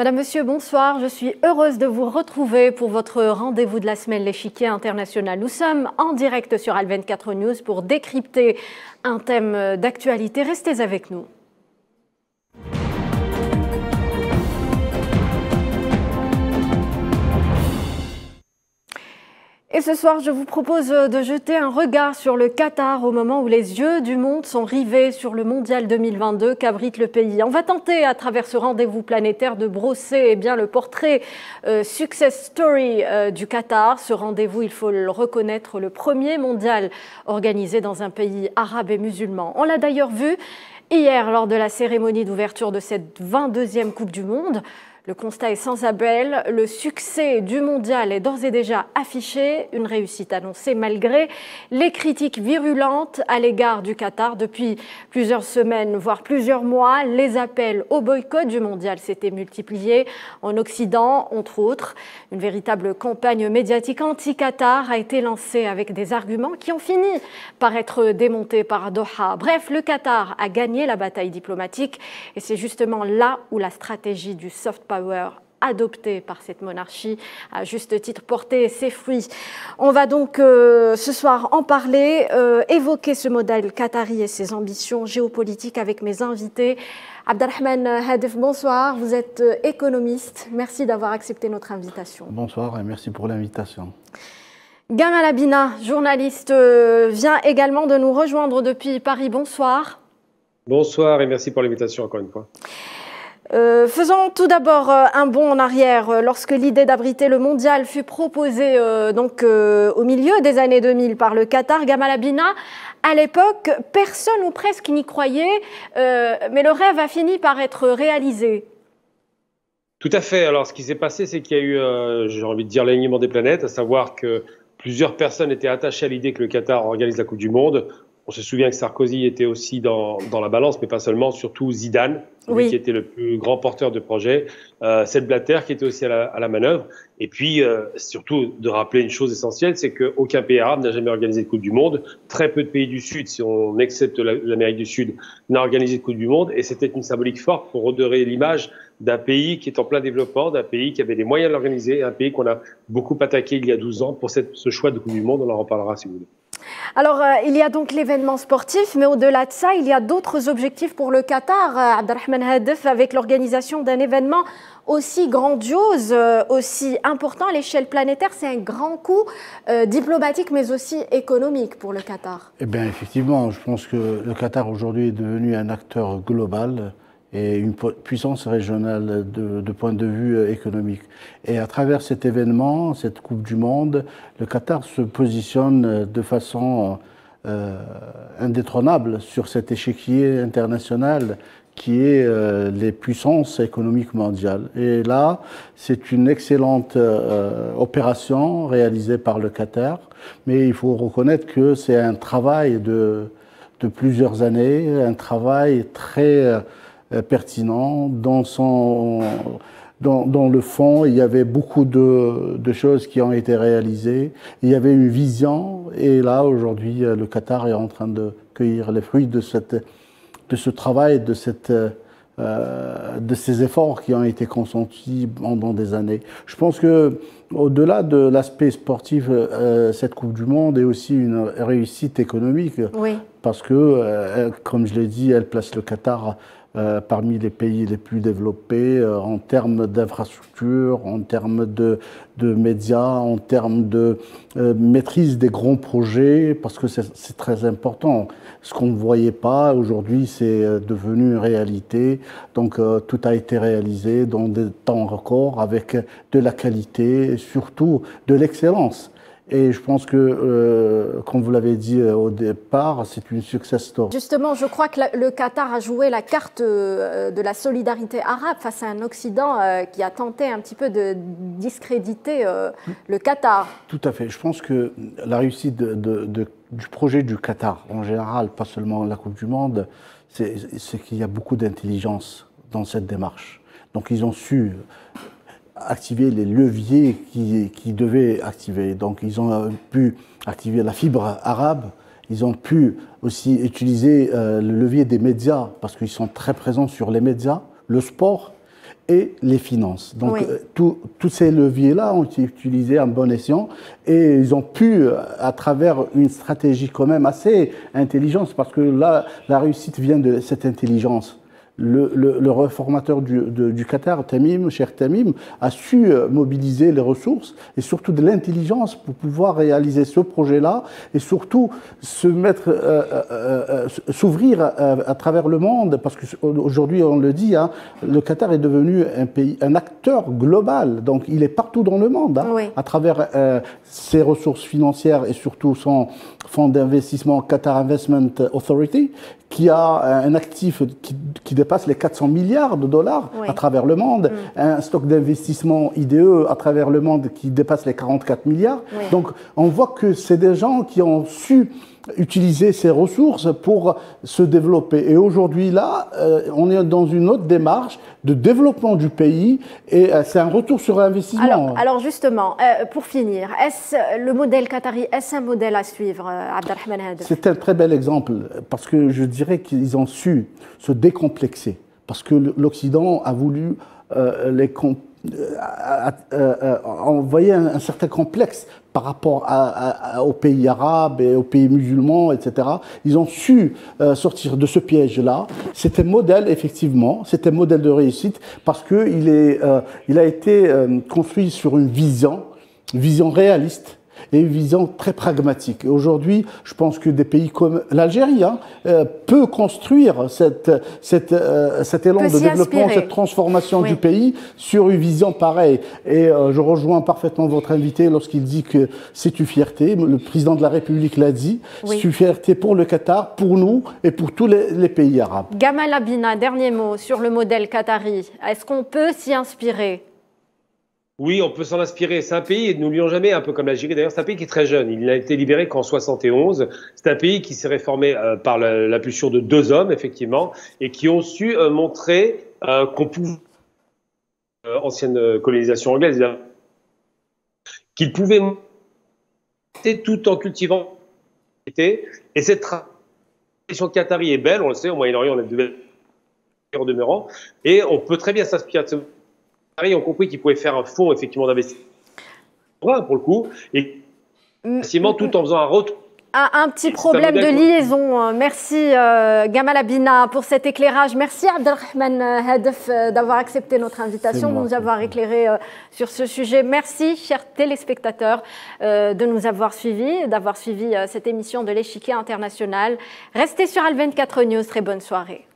Madame, Monsieur, bonsoir. Je suis heureuse de vous retrouver pour votre rendez-vous de la semaine, l'échiquier international. Nous sommes en direct sur Al24 News pour décrypter un thème d'actualité. Restez avec nous. Et ce soir, je vous propose de jeter un regard sur le Qatar au moment où les yeux du monde sont rivés sur le mondial 2022 qu'abrite le pays. On va tenter, à travers ce rendez-vous planétaire, de brosser le portrait success story du Qatar. Ce rendez-vous, il faut le reconnaître, le premier mondial organisé dans un pays arabe et musulman. On l'a d'ailleurs vu hier lors de la cérémonie d'ouverture de cette 22e Coupe du Monde. Le constat est sans appel, le succès du mondial est d'ores et déjà affiché, une réussite annoncée malgré les critiques virulentes à l'égard du Qatar. Depuis plusieurs semaines, voire plusieurs mois, les appels au boycott du mondial s'étaient multipliés en Occident, entre autres. Une véritable campagne médiatique anti-Qatar a été lancée avec des arguments qui ont fini par être démontés par Doha. Bref, le Qatar a gagné la bataille diplomatique et c'est justement là où la stratégie du soft power adoptée par cette monarchie a juste titre porté ses fruits. On va donc ce soir en parler, évoquer ce modèle qatari et ses ambitions géopolitiques avec mes invités. Abdelrahman Hadef, bonsoir, vous êtes économiste. Merci d'avoir accepté notre invitation. Bonsoir et merci pour l'invitation. Gamal Abina, journaliste, vient également de nous rejoindre depuis Paris. Bonsoir. Bonsoir et merci pour l'invitation encore une fois. Faisons tout d'abord un bond en arrière. Lorsque l'idée d'abriter le mondial fut proposée au milieu des années 2000 par le Qatar, Gamal Abina, à l'époque, personne ou presque n'y croyait, mais le rêve a fini par être réalisé. Tout à fait. Alors ce qui s'est passé, c'est qu'il y a eu, j'ai envie de dire, l'alignement des planètes, à savoir que plusieurs personnes étaient attachées à l'idée que le Qatar organise la Coupe du Monde. On se souvient que Sarkozy était aussi dans la balance, mais pas seulement, surtout Zidane, oui, qui était le plus grand porteur de projet, Sepp Blatter qui était aussi à la manœuvre. Et puis, surtout, de rappeler une chose essentielle, c'est qu'aucun pays arabe n'a jamais organisé de Coupe du Monde. Très peu de pays du Sud, si on accepte l'Amérique du Sud, n'a organisé de Coupe du Monde. Et c'était une symbolique forte pour redorer l'image d'un pays qui est en plein développement, d'un pays qui avait les moyens de l'organiser, un pays qu'on a beaucoup attaqué il y a 12 ans pour ce choix de Coupe du Monde. On en reparlera si vous voulez. Alors, il y a donc l'événement sportif, mais au-delà de ça, il y a d'autres objectifs pour le Qatar, Abdelrahman Hadef, avec l'organisation d'un événement aussi grandiose, aussi important à l'échelle planétaire. C'est un grand coup diplomatique, mais aussi économique pour le Qatar. Eh bien, effectivement, je pense que le Qatar aujourd'hui est devenu un acteur global et une puissance régionale de point de vue économique. Et à travers cet événement, cette Coupe du Monde, le Qatar se positionne de façon indétrônable sur cet échiquier international qui est les puissances économiques mondiales. Et là, c'est une excellente opération réalisée par le Qatar, mais il faut reconnaître que c'est un travail de plusieurs années, un travail très pertinent. Dans le fond, il y avait beaucoup de choses qui ont été réalisées. Il y avait une vision et là, aujourd'hui, le Qatar est en train de cueillir les fruits de ce travail, de ces efforts qui ont été consentis pendant des années. Je pense que au-delà de l'aspect sportif, cette Coupe du Monde est aussi une réussite économique. Oui. Parce que, comme je l'ai dit, elle place le Qatar parmi les pays les plus développés en termes d'infrastructures, en termes de médias, en termes de maîtrise des grands projets, parce que c'est très important. Ce qu'on ne voyait pas, aujourd'hui, c'est devenu une réalité. Donc, tout a été réalisé dans des temps records, avec de la qualité et surtout de l'excellence. Et je pense que, comme vous l'avez dit au départ, c'est une success story. Justement, je crois que le Qatar a joué la carte de la solidarité arabe face à un Occident qui a tenté un petit peu de discréditer le Qatar. Tout à fait. Je pense que la réussite du projet du Qatar, en général, pas seulement la Coupe du Monde, c'est qu'il y a beaucoup d'intelligence dans cette démarche. Donc ils ont su activer les leviers qui devaient activer. Donc ils ont pu activer la fibre arabe, ils ont pu aussi utiliser le levier des médias, parce qu'ils sont très présents sur les médias, le sport, et les finances. Donc, oui. Tous ces leviers-là ont été utilisés à bon escient et ils ont pu, à travers une stratégie quand même assez intelligente, parce que là, la réussite vient de cette intelligence. Le réformateur du Qatar, Tamim, Cheikh Tamim, a su mobiliser les ressources et surtout de l'intelligence pour pouvoir réaliser ce projet-là et surtout s'ouvrir à travers le monde, parce qu'aujourd'hui, on le dit, hein, le Qatar est devenu un acteur global, donc il est partout dans le monde, hein, oui. À travers ses ressources financières et surtout son fonds d'investissement Qatar Investment Authority, qui a un actif qui dépasse les 400 milliards de dollars oui. À travers le monde, un stock d'investissement IDE à travers le monde qui dépasse les 44 milliards. Oui. Donc, on voit que c'est des gens qui ont su utiliser ces ressources pour se développer. Et aujourd'hui, là, on est dans une autre démarche de développement du pays et c'est un retour sur investissement. Alors justement, pour finir, est-ce le modèle qatari, est-ce un modèle à suivre, Abdelrahman Hadef? C'est un très bel exemple parce que je dirais qu'ils ont su se décomplexer parce que l'Occident a voulu envoyer un certain complexe par rapport aux pays arabes et aux pays musulmans, etc. Ils ont su sortir de ce piège-là. C'est un modèle, effectivement, c'est un modèle de réussite parce qu'il a été construit sur une vision réaliste et une vision très pragmatique. Aujourd'hui, je pense que des pays comme l'Algérie peut construire cet élan de développement, cette transformation oui. Du pays sur une vision pareille. Et je rejoins parfaitement votre invité lorsqu'il dit que c'est une fierté. Le président de la République l'a dit. Oui. C'est une fierté pour le Qatar, pour nous et pour tous les pays arabes. Gamal Abina, dernier mot sur le modèle qatari. Est-ce qu'on peut s'y inspirer ? Oui, on peut s'en inspirer. C'est un pays, n'oublions jamais, un peu comme l'Algérie d'ailleurs, c'est un pays qui est très jeune. Il n'a été libéré qu'en 71. C'est un pays qui s'est réformé par l'impulsion de 2 hommes, effectivement, et qui ont su montrer qu'on pouvait, ancienne colonisation anglaise, qu'ils pouvaient tout en cultivant. Et cette tradition qatari est belle, on le sait, au Moyen-Orient, on est en demeurant, et on peut très bien s'inspirer de ce Ils ont compris qu'ils pouvaient faire un fonds effectivement d'investissement pour le coup et facilement tout en faisant un retour. Un petit problème de liaison. Merci Gamal Abina pour cet éclairage. Merci Abdelrahman Hadef d'avoir accepté notre invitation, de nous avoir éclairé sur ce sujet. Merci chers téléspectateurs de nous avoir suivis, d'avoir suivi cette émission de l'Échiquier International. Restez sur Al 24 News. Très bonne soirée.